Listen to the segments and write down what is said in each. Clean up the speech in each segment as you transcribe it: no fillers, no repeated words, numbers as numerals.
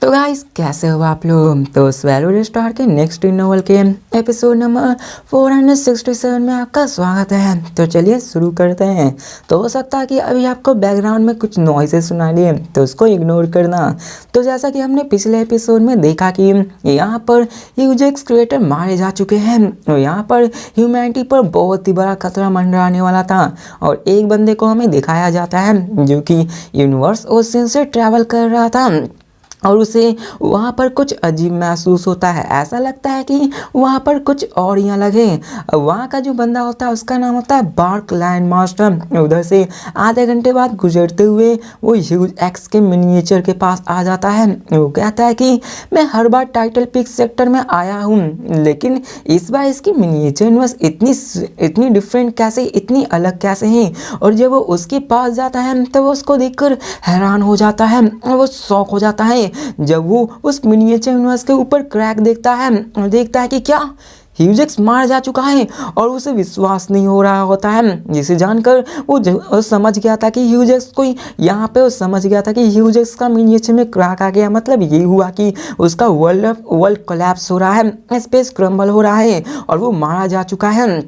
तो गाइस कैसे हो आप लोग। तो स्वैलो स्टार के नेक्स्ट नॉवल के एपिसोड नंबर 467 में आपका स्वागत है। तो चलिए शुरू करते हैं। तो हो सकता है कि अभी आपको बैकग्राउंड में कुछ नॉइसेस सुनाई दिए, तो उसको इग्नोर करना। तो जैसा कि हमने पिछले एपिसोड में देखा कि यहाँ पर ह्यूजेक्स क्रिएटर मारे जा चुके हैं और यहाँ पर ह्यूमैनिटी पर बहुत ही बड़ा खतरा मंडराने वाला था। और एक बंदे को हमें दिखाया जाता है जो कि यूनिवर्स ओशन से ट्रैवल कर रहा था और उसे वहाँ पर कुछ अजीब महसूस होता है। ऐसा लगता है कि वहाँ पर कुछ और ही अलग है। वहाँ का जो बंदा होता है उसका नाम होता है बार्क लैंड मास्टर। उधर से आधे घंटे बाद गुजरते हुए वो ह्यूज एक्स के मिनिएचर के पास आ जाता है। वो कहता है कि मैं हर बार टाइटल पिक सेक्टर में आया हूँ, लेकिन इस बार इसकी मिनिएचर यूनिवर्स इतनी डिफरेंट कैसे, इतनी अलग कैसे है। और जब वो उसके पास जाता है तो वो उसको देखकर हैरान हो जाता है, वो शॉक हो जाता है जब वो उस मिनिएचर यूनिवर्स के ऊपर क्रैक देखता है कि क्या ह्यूजेक्स मार जा चुका है। और उसे विश्वास नहीं हो रहा होता है, जिसे जानकर वो समझ गया था कि ह्यूजेक्स कोई यहाँ पे वो समझ गया था कि ह्यूजेक्स का मिनिएचर में क्रैक आ गया। मतलब ये हुआ कि उसका वर्ल्ड कोलैप्स हो रहा है, स्पेस क्रम्बल हो रहा है और वो मारा जा चुका है।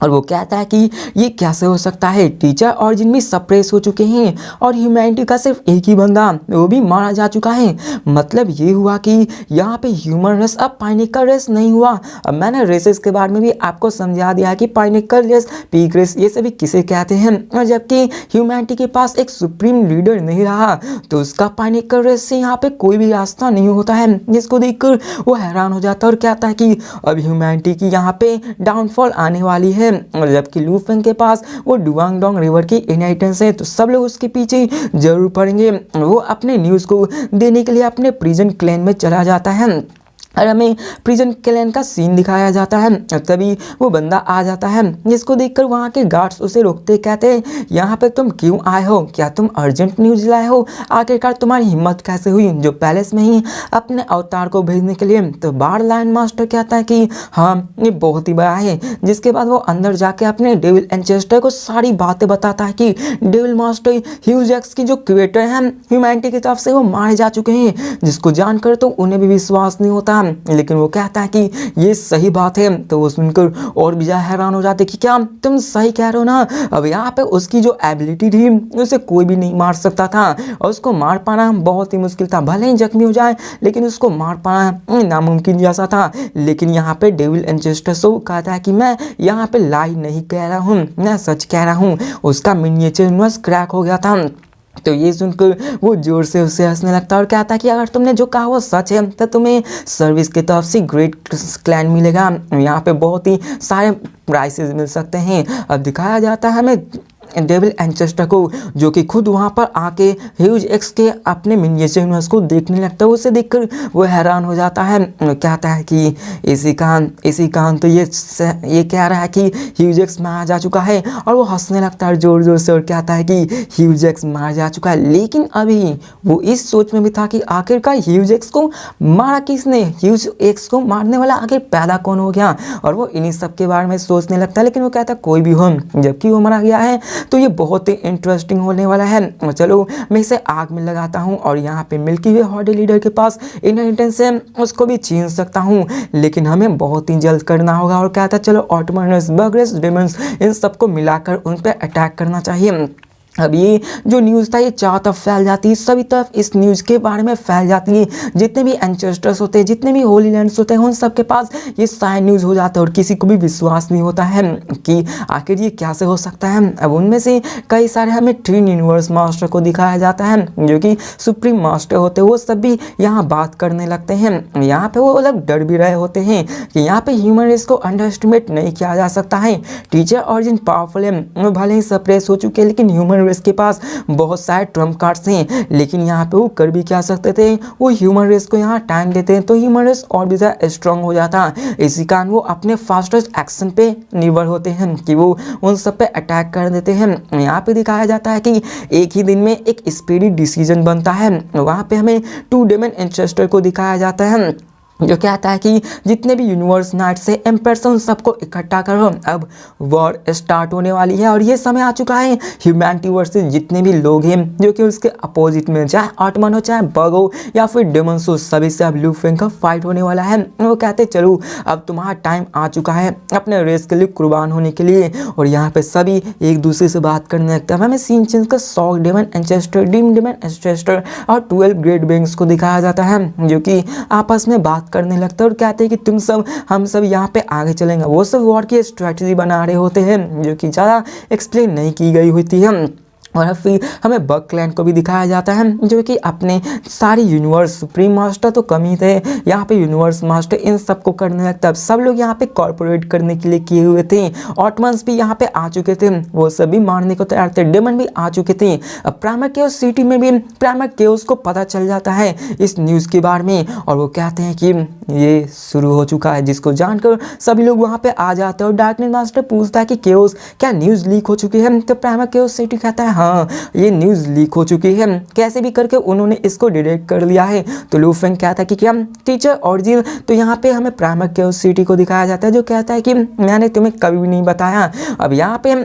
और वो कहता है कि ये कैसे हो सकता है, टीचर और जिन भी सप्रेस हो चुके हैं और ह्यूमैनिटी का सिर्फ एक ही बंदा वो भी मारा जा चुका है। मतलब ये हुआ कि यहाँ पे ह्यूमन रेस अब पाइनेकल रेस नहीं हुआ। अब मैंने रेसेस के बारे में भी आपको समझा दिया कि पाइनेकल रेस, पीक रेस, ये सभी किसे कहते हैं। और जबकि ह्यूमैनिटी के पास एक सुप्रीम लीडर नहीं रहा तो उसका पाइनेकल रेस से यहाँ पे कोई भी रास्ता नहीं होता है, जिसको देखकर वो हैरान हो जाता है और कहता है कि अब ह्यूमैनिटी की यहाँ पे डाउनफॉल आने वाली है। और जबकि लूफेंग के पास वो डुआंगडोंग रिवर की इनहेरिटेंस है तो सब लोग उसके पीछे जरूर पड़ेंगे। वो अपने न्यूज़ को देने के लिए अपने प्रिजन क्लैन में चला जाता है और हमें प्रिजन क्लैन का सीन दिखाया जाता है। तभी वो बंदा आ जाता है, जिसको देखकर वहाँ के गार्ड्स उसे रोकते कहते हैं यहाँ पे तुम क्यों आए हो, क्या तुम अर्जेंट न्यूज़ लाए हो, आखिरकार तुम्हारी हिम्मत कैसे हुई जो पैलेस में ही अपने अवतार को भेजने के लिए। तो बार लाइन मास्टर कहता है कि हाँ ये बहुत ही बड़ा है। जिसके बाद वो अंदर जाके अपने डेविल एंचेस्टर को सारी बातें बताता है कि डेविल मास्टर ह्यूजेक्स की जो क्रिएटर हैं ह्यूमैनिटी की तरफ से वो मारे जा चुके हैं। जिसको जानकर तो उन्हें भी विश्वास नहीं होता, लेकिन वो कहता है कि ये सही बात है। तो वो सुनकर और भी ज्यादा हैरान हो जाते कि क्या तुम सही कह रहे हो ना। अब यहाँ पे उसकी जो एबिलिटी थी उसे कोई भी नहीं मार सकता था और उसको मार पाना बहुत ही मुश्किल था। भले ही जख्मी हो जाए लेकिन उसको मार पाना नामुमकिन जैसा था। लेकिन यहाँ पे डेविल एंचेस्टर सो कहता है कि मैं यहाँ पे लाई नहीं कह रहा हूँ, मैं सच कह रहा हूँ, उसका मिनिएचर यूनिवर्स क्रैक हो गया था। तो ये सुनकर वो जोर से उससे हंसने लगता है और कहता है कि अगर तुमने जो कहा वो सच है तो तुम्हें सर्विस की तरफ से ग्रेट क्लैन मिलेगा, यहाँ पे बहुत ही सारे प्राइसेस मिल सकते हैं। अब दिखाया जाता है हमें डेविल एंचेस्टर को जो कि खुद वहाँ पर आके ह्यूज एक्स के अपने मिनिएचर यूनिवर्स को देखने लगता है। उसे देखकर वो हैरान हो जाता है, कहता है कि इसी कान तो ये कह रहा है कि ह्यूज एक्स मारा जा चुका है। और वो हंसने लगता है जोर जोर से और कहता है कि ह्यूज एक्स मारा जा चुका है। लेकिन अभी वो इस सोच में भी था कि आखिरकार ह्यूज एक्स को मारा किसने, ह्यूज एक्स को मारने वाला आखिर पैदा कौन हो गया। और वो इन्हीं सब के बारे में सोचने लगता है। लेकिन वो कहता है कोई भी हो, जबकि वो मारा गया है तो ये बहुत ही इंटरेस्टिंग होने वाला है। चलो मैं इसे आग में लगाता हूँ और यहाँ पे मिल्की वे हॉडी लीडर के पास इनहेरिटेंस है, उसको भी छीन सकता हूँ, लेकिन हमें बहुत ही जल्द करना होगा। और कहता है चलो ऑटोमनस, बर्गरेस, डेमंस इन सबको मिलाकर उन पर अटैक करना चाहिए। अब ये जो न्यूज़ था ये चारों तरफ फैल जाती है, सभी तरफ इस न्यूज़ के बारे में फैल जाती है। जितने भी एंचेस्टर्स होते हैं, जितने भी होली लैंड्स होते हैं, उन सब के पास ये सारे न्यूज़ हो जाता है और किसी को भी विश्वास नहीं होता है कि आखिर ये कैसे हो सकता है। अब उनमें से कई सारे हमें ट्विन यूनिवर्स मास्टर को दिखाया जाता है जो कि सुप्रीम मास्टर होते हैं। वो सब भी यहाँ बात करने लगते हैं। यहाँ पे वो लोग डर भी रहे होते हैं कि यहाँ पे ह्यूमन रेस को अंडर एस्टिमेट नहीं किया जा सकता है। टीचर और जिन पावरफुल है वो भले ही सप्रेस हो चुके हैं, लेकिन ह्यूमन रेस के पास बहुत सारे ट्रम्प कार्ड्स हैं। लेकिन यहाँ पे वो कर भी क्या सकते थे, वो ह्यूमन रेस को यहाँ टाइम देते हैं तो ह्यूमन रेस और भी ज़्यादा स्ट्रांग हो जाता। इसी कारण वो अपने फास्टेस्ट एक्शन पे निर्भर होते हैं कि वो उन सब पे अटैक कर देते हैं। यहाँ पे दिखाया जाता है कि एक ही दिन में एक स्पीडी डिसीजन बनता है। वहाँ पे हमें 2 डेमन एंसेस्टर को दिखाया जाता है जो कहता है कि जितने भी यूनिवर्स नाइट से एम्पायर्स उन सबको इकट्ठा करो, अब वॉर स्टार्ट होने वाली है और ये समय आ चुका है ह्यूमैनिटी वर्सेस जितने भी लोग हैं जो कि उसके अपोजिट में, चाहे ऑटमन हो चाहे बग हो या फिर डेमंस हो, सभी से अब लू फेंग का फाइट होने वाला है। वो कहते चलो अब तुम्हारा टाइम आ चुका है अपने रेस के लिए कुर्बान होने के लिए। और यहाँ पे सभी एक दूसरे से बात करने लगता है। हमें सीन चेंज का सॉक डेमन एंचेस्टर, डीम डेमन एंचेस्टर और 12 ग्रेट बीइंग्स को दिखाया जाता है जो कि आपस में बात करने लगता है और कहते हैं कि तुम सब हम सब यहाँ पे आगे चलेंगे। वो सब वॉर की स्ट्रेटजी बना रहे होते हैं जो कि ज़्यादा एक्सप्लेन नहीं की गई होती है। और फिर हमें बग क्लैन को भी दिखाया जाता है जो कि अपने सारी यूनिवर्स सुप्रीम मास्टर तो कम ही थे, यहाँ पे यूनिवर्स मास्टर इन सबको करने लगता है। सब लोग यहाँ पे कॉर्पोरेट करने के लिए किए हुए थे। ऑटमन्स भी यहाँ पे आ चुके थे, वो सब भी मारने को तैयार थे। डेमन भी आ चुके थे। अब प्राइमर केओस सिटी में भी प्राइमर केओस को पता चल जाता है इस न्यूज़ के बारे में और वो कहते हैं कि ये शुरू हो चुका है, जिसको जानकर सभी लोग वहाँ पे आ जाते हैं। और डार्कनेस मास्टर पूछता है कि केओस क्या न्यूज़ लीक हो चुकी है? तो प्राइमर केओस सिटी कहता है हाँ ये न्यूज़ लीक हो चुकी है, कैसे भी करके उन्होंने इसको डिटेक्ट कर लिया है। तो लू फेंग कहता है कि क्या टीचर ऑरिजिन? तो यहाँ पे हमें प्राइमर केओस सिटी को दिखाया जाता है जो कहता है कि मैंने तुम्हें कभी भी नहीं बताया। अब यहाँ पे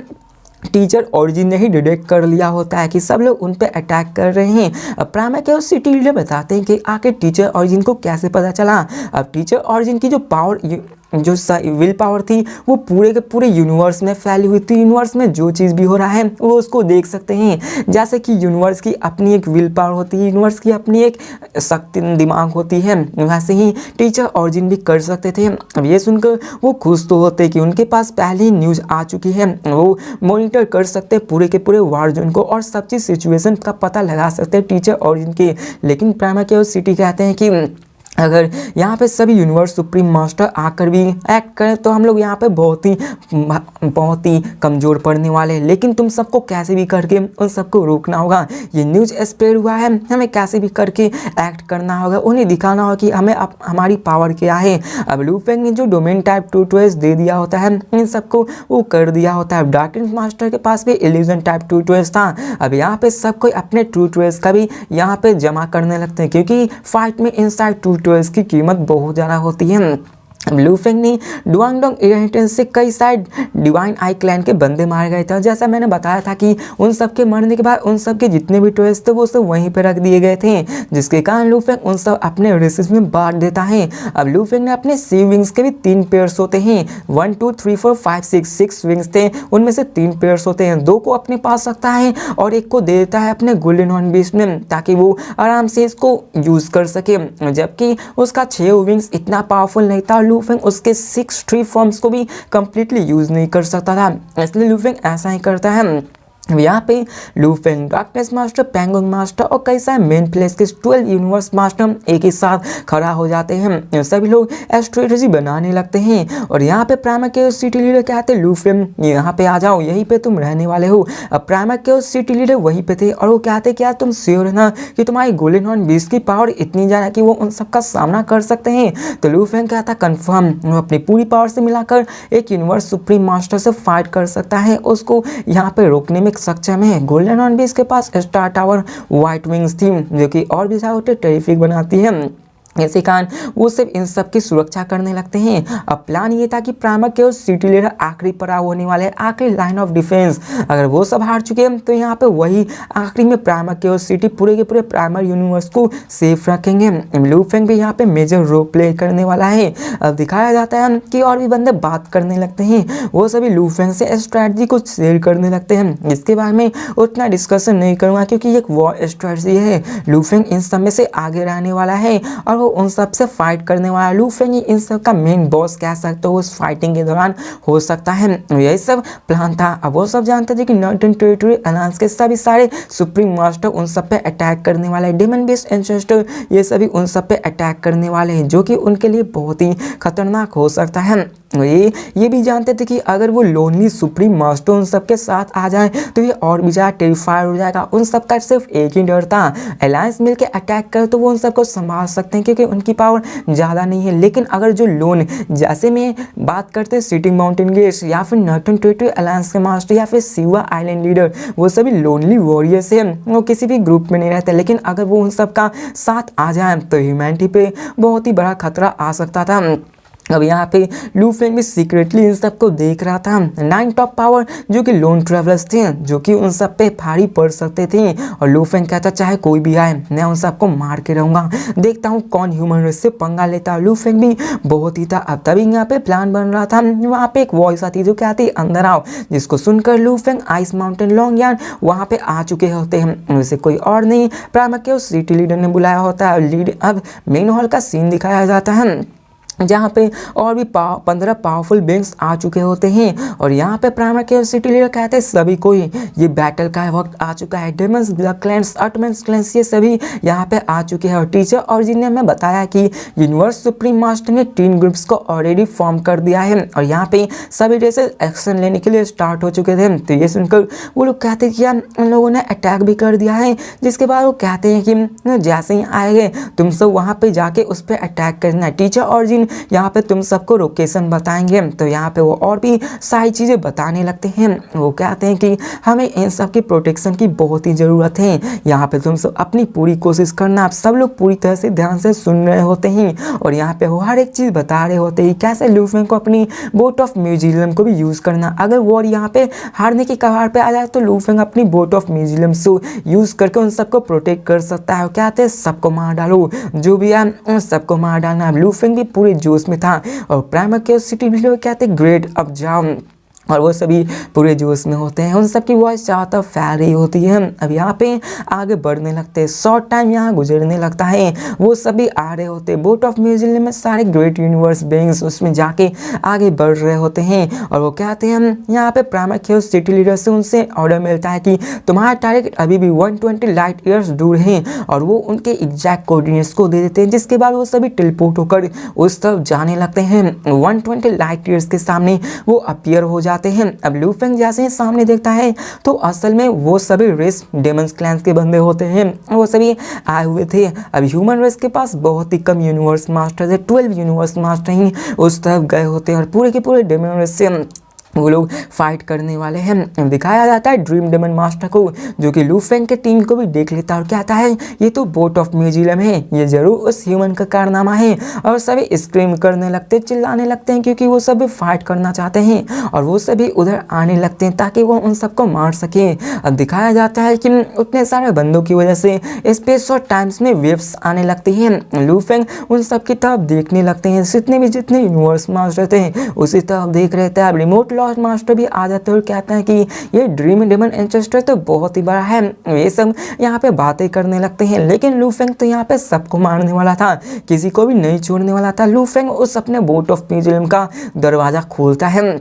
टीचर ऑरिजिन ने ही डिटेक्ट कर लिया होता है कि सब लोग उन पे अटैक कर रहे हैं। अब प्राइमर केओस सिटी लीडर बताते हैं कि आखिर टीचर ऑरिजिन को कैसे पता चला। अब टीचर ऑरिजिन की जो पावर जो विल पावर थी वो पूरे के पूरे यूनिवर्स में फैली हुई थी। यूनिवर्स में जो चीज़ भी हो रहा है वो उसको देख सकते हैं। जैसे कि यूनिवर्स की अपनी एक विल पावर होती है, यूनिवर्स की अपनी एक शक्ति दिमाग होती है, वैसे ही टीचर ऑरिजिन भी कर सकते थे। अब ये सुनकर वो खुश तो होते कि उनके पास पहले ही न्यूज़ आ चुकी है, वो मॉनिटर कर सकते पूरे के पूरे वार जोन को और सब चीज़ सिचुएशन का पता लगा सकते हैं टीचर ऑरिजिन के। लेकिन प्राइमर केओस सिटी कहते हैं कि अगर यहाँ पे सभी यूनिवर्स सुप्रीम मास्टर आकर भी एक्ट करें तो हम लोग यहाँ पे बहुत ही कमज़ोर पड़ने वाले हैं। लेकिन तुम सबको कैसे भी करके उन सबको रोकना होगा। ये न्यूज़ स्प्रेड हुआ है, हमें कैसे भी करके एक्ट करना होगा, उन्हें दिखाना होगा कि हमें हमारी पावर क्या है। अब लू फेंग ने जो डोमेन टाइप 2 ट्वेस दे दिया होता है इन सबको वो कर दिया होता है। डार्कनेस मास्टर के पास भी इल्यूजन टाइप 2 ट्वेस था। अब यहाँ पे सब कोई अपने 2 ट्वेस का भी यहाँ पे जमा करने लगते हैं क्योंकि फाइट में इनसाइड 2 तो इसकी कीमत बहुत ज़्यादा होती है। लू फेंग ने डुआंगडोंग इनहेरिटेंस से कई साइड डिवाइन आई क्लैन के बंदे मारे गए थे। जैसा मैंने बताया था कि उन सब के मरने के बाद उन सब के जितने भी टॉयज थे वो सब वहीं पे रख दिए गए थे, जिसके कारण लू फेंग उन सब अपने रेसेस में बांट देता है। अब लू फेंग ने अपने सी विंग्स के भी 3 पेयर्स होते हैं, 1 2 3 4 5 6 विंग्स थे, उनमें से 3 पेयर्स होते हैं। 2 को अपने पास रखता है और 1 को दे देता है अपने गोल्डन हॉर्न बीस्ट में ताकि वो आराम से इसको यूज़ कर सके। जबकि उसका 6 विंग्स इतना पावरफुल नहीं था, लू फेंग उसके 6 ट्री फॉर्म्स को भी कंप्लीटली यूज नहीं कर सकता था, इसलिए लू फेंग ऐसा ही करता है। यहाँ पे लू Feng, darkness master, penguin master और कई सारे मेन प्लेस के 12 यूनिवर्स मास्टर एक ही साथ खड़ा हो जाते हैं। सभी लोग स्ट्रेटजी बनाने लगते हैं और यहाँ पे प्राइमर केओस सिटी लीडर कहते हैं लू फेंग यहाँ पे आ जाओ, यहीं पे तुम रहने वाले हो। अब प्राइमर केओस सिटी लीडर वहीं पे थे और वो कहते क्या तुम श्योर है ना कि तुम्हारी गोल्डन हॉर्न बीस्ट की पावर इतनी ज़्यादा कि वो उन सबका सामना कर सकते हैं? तो लू फेंग कहता कंफर्म, वो अपनी पूरी पावर से मिलाकर एक यूनिवर्स सुप्रीम मास्टर से फाइट कर सकता है, उसको यहाँ पे रोकने में सक्षम है। गोल्डन हॉर्न बीस्ट के पास स्टार टावर व्हाइट विंग्स थी जो कि और भी ज़्यादा टेरिफिक बनाती है। इसी कारण वो सिर्फ इन सब की सुरक्षा करने लगते हैं। अब प्लान ये था कि प्राइमर केओस सिटी लीडर आखिरी पड़ाव होने वाले, आखिरी लाइन ऑफ डिफेंस, अगर वो सब हार चुके हैं तो यहाँ पे वही आखिरी में प्राइमर केओस सिटी पूरे के पूरे प्राइमर यूनिवर्स को सेफ रखेंगे। लू फेंग भी यहाँ पे मेजर रोल प्ले करने वाला है। अब दिखाया जाता है कि और भी बंदे बात करने लगते हैं, वो सभी लू फेंग से स्ट्रैटेजी को शेयर करने लगते हैं। इसके बारे में उतना डिस्कशन नहीं करूँगा क्योंकि एक वॉर स्ट्रैटेजी है। लू फेंग इन सब में से आगे रहने वाला है और उन सब से फाइट करने वाला। लू फेंग इन सब का मेन बॉस कह सकते हो उस फाइटिंग के दौरान हो सकता है। यही सब प्लान था। अब वो सब जानते थे कि नॉर्दर्न टेरिटरी अलायंस के सभी सारे सुप्रीम मास्टर उन सब पे अटैक करने वाले, डेमन बीस्ट एंसेस्टर ये सभी उन सब पे अटैक करने वाले हैं जो कि उनके लिए बहुत ही खतरनाक हो सकता है। ये भी जानते थे कि अगर वो लोनली सुप्रीम मास्टर उन सबके साथ आ जाए तो ये और भी ज़्यादा टेरिफाइड हो जाएगा। उन सबका सिर्फ एक ही डर था, अलायंस मिलके अटैक करे तो वो उन सबको संभाल सकते हैं क्योंकि उनकी पावर ज़्यादा नहीं है। लेकिन अगर जो लोन, जैसे में बात करते हैं सिटिंग माउंटेन गेट्स या फिर नॉर्थर्न टेरिटरी अलायंस के मास्टर या फिर सिवा आइलैंड लीडर, वो सभी लोनली वॉरियर्स हैं, वो किसी भी ग्रुप में नहीं रहते। लेकिन अगर वो उन सबका साथ आ जाए तो ह्यूमैनिटी पे बहुत ही बड़ा खतरा आ सकता था। अब यहाँ पे लू फेंग भी सीक्रेटली इन सब को देख रहा था। 9 टॉप पावर जो कि लोन ट्रेवलर्स थे, जो कि उन सब पे भारी पड़ सकते थे, और लू फेंग कहता चाहे कोई भी आए मैं उन सबको मार के रहूँगा, देखता हूँ कौन ह्यूमन रेस से पंगा लेता। लू फेंग भी बहुत ही था। अब तभी यहाँ पे प्लान बन रहा था, वहाँ पे एक वॉइस आती जो कहती अंदर आओ, जिसको सुनकर लू फेंग आइस माउंटेन लॉन्गयार्ड वहाँ पे आ चुके होते हैं। वैसे कोई और नहीं, प्राइमर के उस सिटी लीडर ने बुलाया होता है। लीड अब मेन हॉल का सीन दिखाया जाता है जहाँ पे और भी 15 पावरफुल बींग्स आ चुके होते हैं, और यहाँ पे प्राइमर के सिटी लीडर कहते हैं सभी कोई ये बैटल का वक्त आ चुका है। डेमंस, ब्लड क्लैंस, अटमेंस क्लैंस ये सभी यहाँ पे आ चुके हैं। और टीचर ऑरिजिन ने हमें बताया कि यूनिवर्स सुप्रीम मास्टर ने 3 ग्रुप्स को ऑलरेडी फॉर्म कर दिया है, और यहाँ पे सभी रेसेस एक्शन लेने के लिए स्टार्ट हो चुके थे। तो ये सुनकर वो लोग कहते हैं कि यार उन लोगों ने अटैक भी कर दिया है। जिसके बाद वो कहते हैं कि जैसे ही आएंगे तुम सब वहाँ पे जाके उस पर अटैक करना है। टीचर ऑरिजिन यहाँ पे तुम सबको लोकेशन बताएंगे। तो यहाँ पे वो और भी सारी चीज़ें बताने लगते हैं। वो कहते हैं कि हमें इन सब की प्रोटेक्शन की बहुत ही ज़रूरत है, यहाँ पे तुम सब अपनी पूरी कोशिश करना। आप सब लोग पूरी तरह से ध्यान से सुन रहे होते हैं, और यहाँ पे वो हर एक चीज़ बता रहे होते हैं कैसे लू फेंग को अपनी बोट ऑफ म्यूजियम को भी यूज़ करना। अगर वो यहाँ पे हारने की कगार पे आ जाए तो लू फेंग अपनी बोट ऑफ म्यूजियम से यूज़ करके उन सबको प्रोटेक्ट कर सकता है। कहते हैं सबको मार डालो, जो भी है उन सबको मार डालना। लू फेंग भी पूरे जोश में था, और प्राइमर के सिटी लीडर कहते ग्रेट अब जाओ, और वो सभी पूरे जोश में होते हैं। उन सब की वॉइस चारों तरफ फैल रही होती है। अब यहाँ पे आगे बढ़ने लगते हैं, शॉर्ट टाइम यहाँ गुजरने लगता है। वो सभी आ रहे होते हैं बोट ऑफ म्यूजियम में, सारे ग्रेट यूनिवर्स बीइंग्स उसमें जाके आगे बढ़ रहे होते हैं। और वो कहते हैं यहाँ पे प्राइमर के सिटी लीडर से उनसे ऑर्डर मिलता है कि तुम्हारा टारगेट अभी भी 120 लाइट ईयर्स दूर है, और वो उनके एग्जैक्ट कोऑर्डिनेट्स को दे देते हैं। जिसके बाद वो सभी टेलीपोर्ट होकर उस तरफ जाने लगते हैं। 120 लाइट ईयर्स के सामने वो अपीयर हो जाते हैं। अब लू फेंग जैसे ही सामने देखता है तो असल में वो सभी रेस डेमंस क्लैंस के बंदे होते हैं, वो सभी आए हुए थे। अब ह्यूमन रेस के पास बहुत ही कम यूनिवर्स मास्टर है, 12 यूनिवर्स मास्टर ही उस तरफ गए होते हैं, और पूरे के पूरे डेमन रेस से वो लोग फाइट करने वाले हैं। दिखाया जाता है ड्रीम डेमन मास्टर को, जो कि लू फेंग के टीम को भी देख लेता है और कहता है ये तो बोट ऑफ म्यूजियम है, ये जरूर उस ह्यूमन का कारनामा है। और सभी स्क्रीम करने लगते, चिल्लाने लगते हैं, क्योंकि वो सभी फाइट करना चाहते हैं, और वो सभी उधर आने लगते हैं ताकि वो उन सबको मार सके। अब दिखाया जाता है कि उतने सारे बंदों की वजह से स्पेस और टाइम्स में वेव्स आने लगती हैं। लू फेंग उन सब की तरफ देखने लगते हैं, जितने यूनिवर्स मास्टर थे उसी तरफ देख रहे थे। अब रिमोट लॉस्ट मास्टर भी आ जाते हैं और कहते हैं कि ये ड्रीम डेमन एंसेस्टर तो बहुत ही बड़ा है। ये सब यहाँ पे बातें करने लगते हैं, लेकिन लू फेंग तो यहाँ पे सबको मारने वाला था, किसी को भी नहीं छोड़ने वाला था। लू फेंग उस अपने बोट ऑफ म्यूजियम का दरवाजा खोलता है,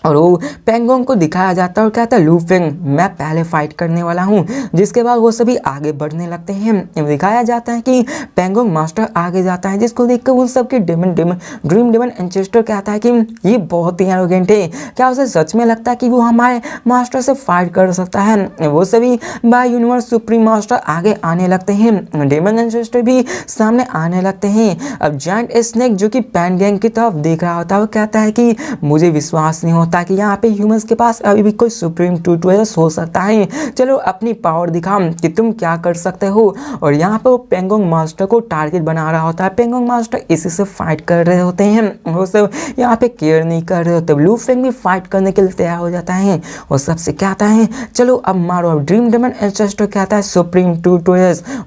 और वो पेंगोंग को दिखाया जाता है और कहता है लू फेंग मैं पहले फाइट करने वाला हूँ। जिसके बाद वो सभी आगे बढ़ने लगते हैं। दिखाया जाता है कि पेंगोंग मास्टर आगे जाता है, जिसको देखकर उन सबके ड्रीम डेमन एंसेस्टर कहता है कि ये बहुत ही एरोगेंट है, क्या उसे सच में लगता है कि वो हमारे मास्टर से फाइट कर सकता है। वो सभी बाय यूनिवर्स सुप्रीम मास्टर आगे आने लगते हैं, डेमन एंसेस्टर भी सामने आने लगते हैं। अब जायंट स्नेक जो कि पेंगोंग की तरफ देख रहा होता है, वो कहता है कि मुझे विश्वास नहीं होता कि यहाँ पे ह्यूमंस के पास अभी भी कोई सुप्रीम ट्रूथ हो सकता है, चलो अपनी पावर दिखाओ कि तुम क्या कर सकते हो। और यहाँ पे वो पेंगोंग मास्टर को टारगेट बना रहा होता है। पेंगोंग मास्टर इसी से फाइट कर रहे होते हैं, वो सब यहाँ पे केयर नहीं कर रहे होते। लू फेंग भी फाइट करने के लिए तैयार हो जाता है, वो सबसे कहता है चलो अब मारो। अब ड्रीम डेमन एंसेस्टर कहता है सुप्रीम ट्रूथ,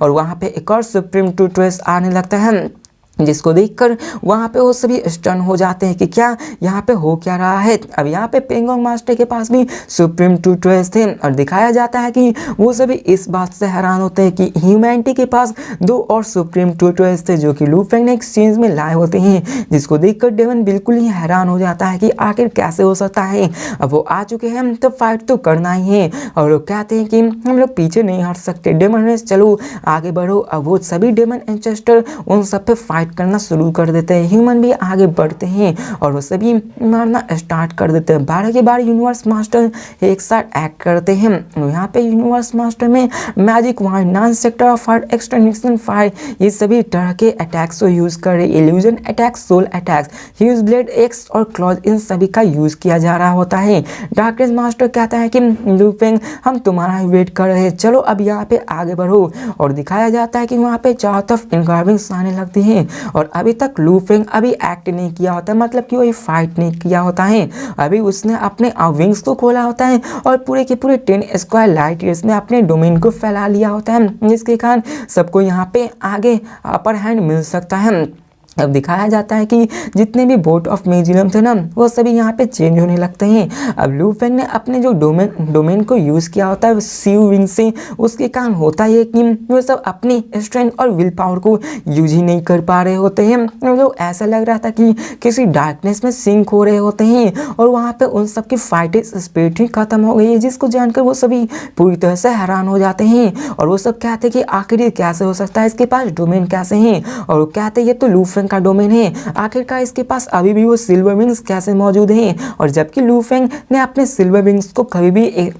और वहाँ पे एक और सुप्रीम ट्रूथ आने लगता है, जिसको देखकर वहाँ पे वो सभी स्टन हो जाते हैं कि क्या यहाँ पे हो क्या रहा है। अब यहाँ पे पेंगोंग मास्टर के पास भी सुप्रीम ट्रूथ थे, और दिखाया जाता है कि वो सभी इस बात से हैरान होते हैं कि ह्यूमैनिटी के पास 2 और सुप्रीम ट्रूथ थे, जो कि लू फेंग ने एक्सचेंज में लाए होते हैं। जिसको देखकर डेमन बिल्कुल ही हैरान हो जाता है कि आखिर कैसे हो सकता है। अब वो आ चुके हैं तो फाइट तो करना ही है, और लोग कहते हैं कि हम लोग पीछे नहीं हट सकते, डेमन रेस चलो आगे बढ़ो। अब वो सभी डेमन एंसेस्टर उन सब पे फाइट फाइट करना शुरू कर देते हैं। ह्यूमन भी आगे बढ़ते हैं और वो सभी मारना स्टार्ट कर देते हैं। 12 के 12 यूनिवर्स मास्टर एक साथ एक्ट करते हैं। यहाँ पे यूनिवर्स मास्टर में magic wide, non sector of heart, एक्सटर्नेशन फायर, ये सभी तरह के अटैक्स को यूज कर रहे। Illusion attacks, soul attacks, huge blade, axe और क्लॉज, इन सभी का यूज किया जा रहा होता है। डार्कनेस मास्टर कहता है कि लू फेंग हम तुम्हारा ही वेट कर रहे हैं, चलो अब यहाँ पे आगे बढ़ो। और दिखाया जाता है कि वहाँ पे चारों तरफ इनकार्विंग्स आने लगती हैं और अभी तक लू फेंग अभी एक्ट नहीं किया होता, मतलब कि वो फाइट नहीं किया होता है। अभी उसने अपने विंग्स को खोला होता है और पूरे के पूरे 10 स्क्वायर लाइट ईयर्स में अपने डोमेन को फैला लिया होता है, जिसके कारण सबको यहाँ पे आगे अपर हैंड मिल सकता है। अब दिखाया जाता है कि जितने भी बोट ऑफ म्यूजियम थे ना, वो सभी यहाँ पे चेंज होने लगते हैं। अब लू फेंग ने अपने जो डोमेन को यूज़ किया होता है सीव विंग से, उसके कारण होता है कि वो सब अपनी स्ट्रेंथ और विल पावर को यूज ही नहीं कर पा रहे होते हैं। मतलब ऐसा लग रहा था कि किसी डार्कनेस में सिंक हो रहे होते हैं और वहाँ पे उन सब की फाइटिंग स्पिरिट ही खत्म हो गई है, जिसको जानकर वो सभी पूरी तरह से हैरान हो जाते हैं। और वो सब कहते हैं कि आखिर ये कैसे हो सकता है, इसके पास डोमेन कैसे हैं। और वो कहते हैं ये तो लू फेंग का डोमेन है, आखिरकार इसके पास अभी भी वो सिल्वर विंग्स कैसे मौजूद हैं। और जबकि लू फेंग ने अपने सिल्वर विंग्स को कभी भी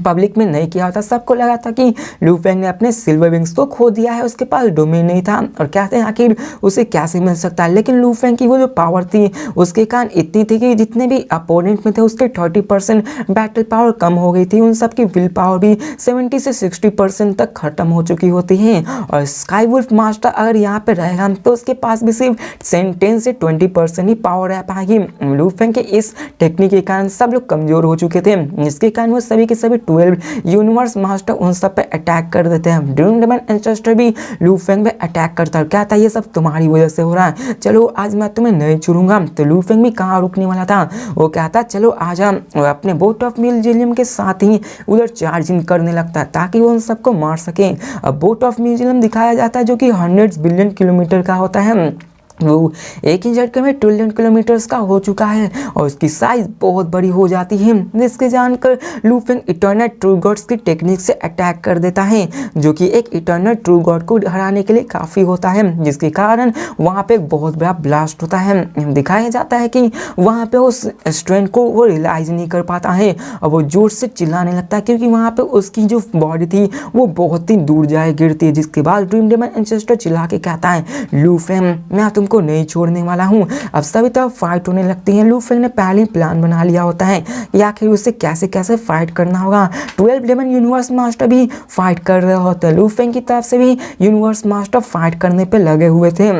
पब्लिक में नहीं किया होता, सबको लगा था कि लू फेंग ने अपने सिल्वर विंग्स को खो दिया है, उसके पास डोमेन नहीं था और कहते हैं आखिर उसे कैसे मिल सकता है। लेकिन लू फेंग की वो जो पावर थी उसके कारण इतनी थी कि जितने भी अपोनेंट में थे उसके 30% बैटल पावर कम हो गई थी, उन सब की विल पावर भी 70 से 60% तक खत्म हो चुकी होती है। और स्काई वुल्फ मास्टर अगर यहाँ पे रहेगा तो उसके पास भी सिर्फ 10 से 20% ही पावर रह पाएगी। लू फेंग के इस टेक्निक के कारण सब लोग कमजोर हो चुके थे, जिसके कारण वो सभी के सभी 12 यूनिवर्स मास्टर उन सब पे अटैक कर देते हैं। ड्रीम डेमन एंसेस्टर भी लू फेंग पे अटैक करता है, कहता है ये सब तुम्हारी वजह से हो रहा है, चलो आज मैं तुम्हें नहीं छोड़ूंगा। तो लू फेंग भी कहाँ रुकने वाला था, वो कहता चलो आजा, और अपने बोट ऑफ म्यूजियम के साथ ही उधर चार्जिंग करने लगता है ताकि वो उन सबको मार सके। अब बोट ऑफ म्यूजियम दिखाया जाता है जो कि 100 बिलियन किलोमीटर का होता है, वो एक ही झटके में ट्रिलियन किलोमीटर्स का हो चुका है और उसकी साइज बहुत बड़ी हो जाती है। जिसके जानकर Lu Feng eternal true gods की टेक्निक से अटैक कर देता है, जो कि एक इटर्नल ट्रू गॉड को हराने के लिए काफ़ी होता है, जिसके कारण वहाँ पे एक बहुत बड़ा ब्लास्ट होता है। दिखाया जाता है कि वहाँ पे उस स्ट्रेंथ को वो रियलाइज नहीं कर पाता है और वो जोर से चिल्लाने लगता है, क्योंकि वहाँ पे उसकी जो बॉडी थी वो बहुत ही दूर जाए गिरती है। जिसके बाद ड्रीम डेमन एंसेस्टर चिल्ला के कहता है लू फेंग मैं तुम को नहीं छोड़ने वाला हूं। अब सभी तरफ फाइट होने लगती है। लू फेंग ने पहले ही प्लान बना लिया होता है कि आखिर उसे कैसे कैसे फाइट करना होगा। 12 डेमन यूनिवर्स मास्टर भी फाइट कर रहे होते हैं, लू फेंग की तरफ से भी यूनिवर्स मास्टर फाइट करने पे लगे हुए थे।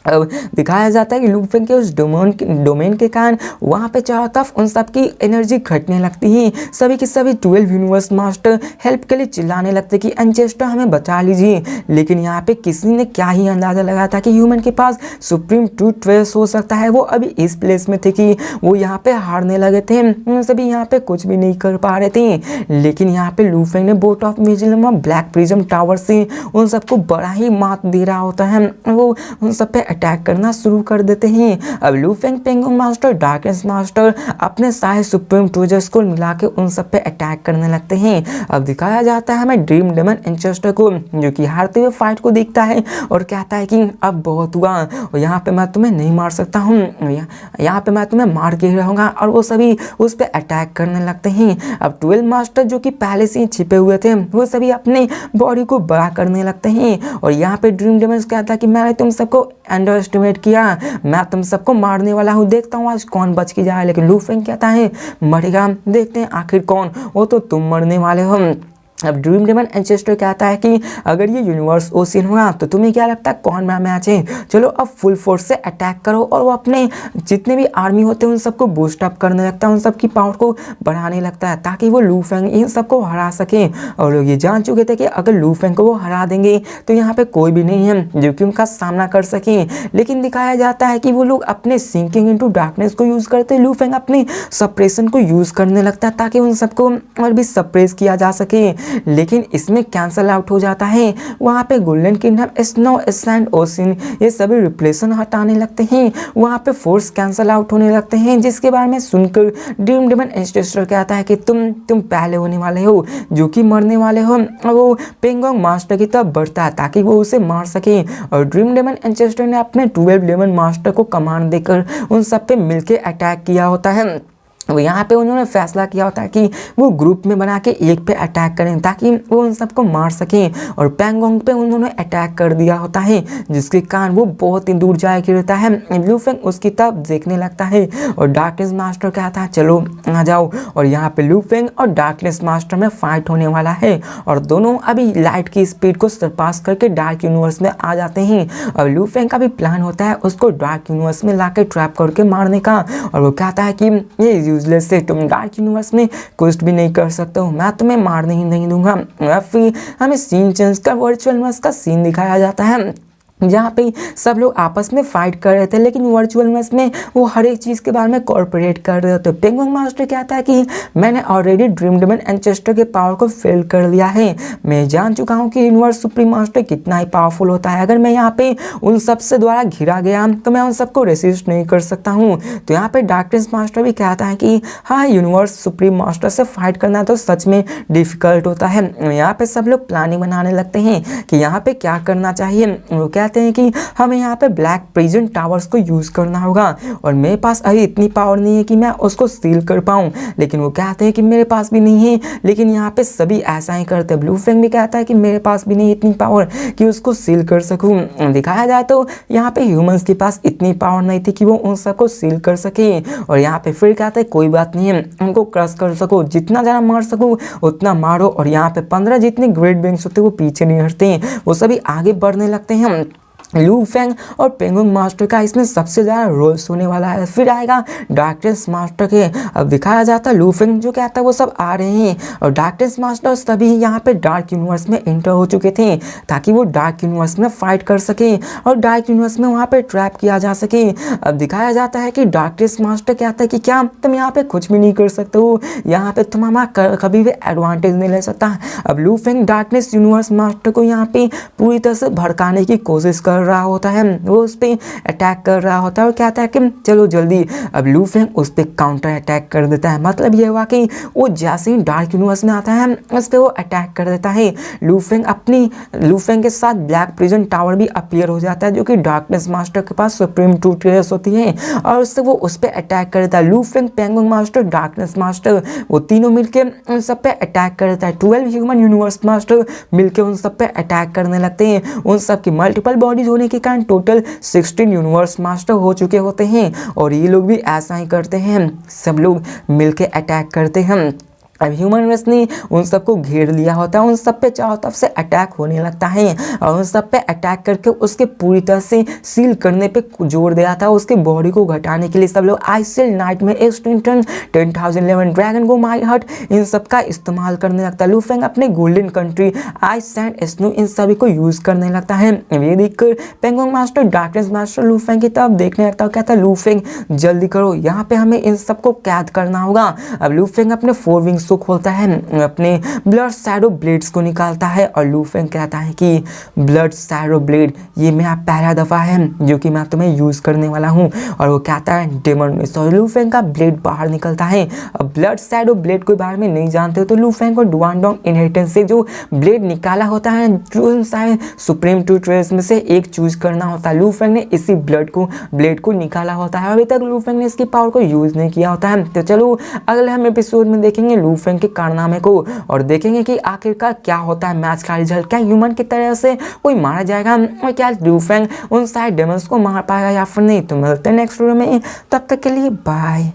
अब दिखाया जाता है कि लू फेंग के उस डोमेन के कारण वहाँ पे चारों तरफ उन सब की एनर्जी घटने लगती है। सभी के सभी 12 यूनिवर्स मास्टर हेल्प के लिए चिल्लाने लगते कि एंसेस्टर हमें बचा लीजिए। लेकिन यहाँ पे किसी ने क्या ही अंदाज़ा लगाया था कि ह्यूमन के पास सुप्रीम ट्रूथ ट्रेस हो सकता है। वो अभी इस प्लेस में थे कि वो यहाँ पे हारने लगे थे, सभी यहाँ पे कुछ भी नहीं कर पा रहे थे। लेकिन यहाँ पे लू फेंग ने बोट ऑफ म्यूजियम और ब्लैक प्रिज्म टावर से उन सबको बड़ा ही मात दे रहा होता है, वो उन सब पे अटैक करना शुरू कर देते हैं। अब लू Feng, penguin master, darkness master अपने सारे सुप्रीम ट्रूजर्स को मिला के उन सब पे अटैक करने लगते हैं। अब दिखाया जाता है हमें ड्रीम डेमन एंसेस्टर को, जो कि हारते हुए फाइट को देखता है और कहता है कि अब बहुत हुआ और यहाँ पे मैं तुम्हें नहीं मार सकता हूँ, यहाँ पे मैं तुम्हें मार के रहूँगा। और वो सभी उस पर अटैक करने लगते हैं। अब 12 मास्टर जो कि पहले से ही छिपे हुए थे वो सभी अपने बॉडी को बड़ा करने लगते हैं। और यहाँ पे ड्रीम डेमन कहता है कि मैंने तुम सबको अंडर एस्टिमेट किया, मैं तुम सबको मारने वाला हूँ, देखता हूँ आज कौन बच के जाए। लेकिन लू फेंग कहता है मरेगा, देखते हैं आखिर कौन, वो तो तुम मरने वाले हो। अब ड्रीम डेमन एंसेस्टर कहता है कि अगर ये यूनिवर्स ओशियन होगा तो तुम्हें क्या लगता है कौन बड़ा मैच है, चलो अब फुल फोर्स से अटैक करो। और वो अपने जितने भी आर्मी होते हैं उन सबको बूस्ट अप करने लगता है, उन सबकी पावर को बढ़ाने लगता है ताकि वो लू फेंग इन सबको हरा सके। और लोग ये जान चुके थे कि अगर लू फेंग को वो हरा देंगे तो यहाँ पे कोई भी नहीं है जो कि उनका सामना कर सके। लेकिन दिखाया जाता है कि वो लोग अपने सिंकिंग इनटू डार्कनेस को यूज़ करते, लू फेंग अपने सप्रेशन को यूज़ करने लगता है ताकि उन सबको और भी सप्रेस किया जा सके। लेकिन इसमें कैंसल आउट हो जाता है। वहाँ पे golden kingdom, snow, sand, ocean ये सभी रिप्लेशन हटाने लगते हैं। वहाँ पे फोर्स कैंसल आउट होने लगते हैं, जिसके बारे में सुनकर ड्रीम डेमन एंसेस्टर कहता है कि तुम पहले होने वाले हो जो कि मरने वाले हो। वो पेंगोंग मास्टर की तरफ बढ़ता है ताकि वो उसे मार सके और ड्रीम डेमन एंसेस्टर ने अपने 12 डेमन मास्टर को कमांड देकर उन सब पे मिलके अटैक किया होता है। यहाँ पे उन्होंने फैसला किया होता है कि वो ग्रुप में बना के एक पे अटैक करें ताकि वो उन सबको मार सकें और पैंगोंग पे उन्होंने अटैक कर दिया होता है, जिसके कारण वो बहुत ही दूर जाए गिरता है। लू फेंग उसकी तरफ देखने लगता है और डार्कनेस मास्टर कहता है चलो आ जाओ। और यहाँ पे लू फेंग और डार्कनेस मास्टर में फाइट होने वाला है और दोनों अभी लाइट की स्पीड को सरपास करके डार्क यूनिवर्स में आ जाते हैं। और लू फेंग का भी प्लान होता है उसको डार्क यूनिवर्स में लाके ट्रैप करके मारने का और वो कहता है कि ये यूजलेस से तुम डार्क यूनिवर्स में कुछ भी नहीं कर सकते हो, मैं तुम्हें मारने ही नहीं दूंगा। और फिर हमें सीन चेंज का वर्चुअल यूनिवर्स का सीन दिखाया जाता है जहाँ पे सब लोग आपस में फाइट कर रहे थे, लेकिन वर्चुअल यूनिवर्स में वो हर एक चीज़ के बारे में कॉर्पोरेट कर रहे थे। पेंगोंग मास्टर कहता है कि मैंने ऑलरेडी ड्रीम डेमन एंसेस्टर के पावर को फेल कर लिया है, मैं जान चुका हूँ कि यूनिवर्स सुप्रीम मास्टर कितना ही पावरफुल होता है। अगर मैं यहाँ पे उन सब से द्वारा घिरा गया तो मैं उन सबको रेसिस्ट नहीं कर सकता हूँ। तो यहाँ पे डार्कनेस मास्टर भी कहता है कि हाँ, यूनिवर्स सुप्रीम मास्टर से फाइट करना तो सच में डिफिकल्ट होता है। यहाँ पे सब लोग प्लानिंग बनाने लगते हैं कि यहाँ पे क्या करना चाहिए। वो कहते हैं कि हमें यहाँ पे ब्लैक प्रिजन टावर्स को यूज करना होगा और मेरे पास अभी इतनी पावर नहीं है कि मैं उसको सील कर पाऊँ, लेकिन वो कहते हैं कि मेरे पास भी नहीं है, लेकिन यहाँ पे सभी ऐसा ही करते हैं। ब्लू फेंग भी कहता है कि मेरे पास भी नहीं इतनी पावर कि उसको सील कर सकूँ। दिखाया जाए तो यहाँ पे ह्यूमंस के पास इतनी पावर नहीं थी कि वो उन सबको सील कर सके। और यहाँ पे फिर कहते हैं कोई बात नहीं है, उनको क्रश कर सको, जितना ज़्यादा मार सको उतना मारो। और यहाँ पे 15 जितने ग्रेट बींग्स होते हैं वो पीछे नहीं हटते, वो सभी आगे बढ़ने लगते हैं। लू फेंग और पेंगोंग मास्टर का इसमें सबसे ज़्यादा रोल्स होने वाला है। फिर आएगा डार्कनेस मास्टर के। अब दिखाया जाता है लू फेंग जो कहता है वो सब आ रहे हैं और डार्कनेस मास्टर सभी यहाँ पे डार्क यूनिवर्स में एंटर हो चुके थे ताकि वो डार्क यूनिवर्स में फाइट कर सके और डार्क यूनिवर्स में वहाँ पे ट्रैप किया जा सके। अब दिखाया जाता है कि डार्कनेस मास्टर कहता है कि क्या तुम यहाँ पे कुछ भी नहीं कर सकते हो, यहाँ पे तुम हमारा कभी भी एडवांटेज नहीं ले सकता। अब लू फेंग डार्कनेस यूनिवर्स मास्टर को यहाँ पे पूरी तरह से भड़काने की कोशिश कर रहा होता है, वो उस पर अटैक कर रहा होता है और कहता है कि चलो जल्दी। अब लू फेंग उस पर काउंटर अटैक कर देता है। मतलब ये हुआ कि वो जैसे ही डार्क यूनिवर्स में आता है उस पर वो अटैक कर देता है। लू फेंग के साथ ब्लैक प्रिजन टावर भी अपीयर हो जाता है जो कि डार्कनेस मास्टर के पास सुप्रीम टू ट्रेयर्स होती है और उससे वो उस पर अटैक कर देता है। लू Feng, Pangong master, darkness master वो तीनों मिलकर उन सब पे अटैक कर देता है। 12 ह्यूमन यूनिवर्स मास्टर मिलकर उन सब पे अटैक करने लगते हैं। उन सब की मल्टीपल बॉडीज होने के कारण टोटल 16 यूनिवर्स मास्टर हो चुके होते हैं और ये लोग भी ऐसा ही करते हैं, सब लोग मिलके अटैक करते हैं। अब ह्यूमन रेस ने उन सबको घेर लिया होता है, उन सब पे चारों तरफ से अटैक होने लगता है और उन सब पे अटैक करके उसके पूरी तरह से सील करने पे जोर दिया था। उसके बॉडी को घटाने के लिए सब लोग आइससेल नाइट में एक्सटेंशन 10,011 ड्रैगन गो माई हट इन सब का इस्तेमाल करने लगता है। लू फेंग अपने golden country, ice, sand, snow इन सभी को यूज करने लगता है। ये देखकर पेंगोंग मास्टर, डार्कनेस मास्टर लू फेंग की तरफ देखने लगता है, कहता है लू फेंग जल्दी करो, यहाँ पे हमें इन सबको कैद करना होगा। अब लू फेंग अपने 4 विंग्स को खोलता है, अपने ब्लड शैडो ब्लेड्स को निकालता है और लू फेंग कहता है कि ब्लड शैडो ब्लेड ये मेरा पहला दफा है जो कि मैं तुम्हें यूज करने वाला हूँ। और वो कहता है डेमन में, तो लू फेंग का ब्लेड बाहर निकलता है। अब ब्लड शैडो ब्लेड के बारे में नहीं जानते हो तो लू फेंग को डुआनडोंग इनहेरिटेंस से जो ब्लेड निकाला होता है, जो सुप्रीम टू ट्रेयर्स में से एक चूज करना होता है। लू फेंग ने इसी ब्लेड को निकाला होता है। अभी तक लू फेंग ने इसकी पावर को यूज नहीं किया होता है। तो चलो अगले हम एपिसोड में देखेंगे लू फेंग के कारनामे को और देखेंगे कि आखिरकार क्या होता है मैच का रिजल्ट। क्या ह्यूमन की तरह से कोई मारा जाएगा और क्या लू फेंग उन सारे डेमन्स को मार पाएगा या फिर नहीं। तो मिलते हैं नेक्स्ट वीडियो में, तब तक के लिए बाय।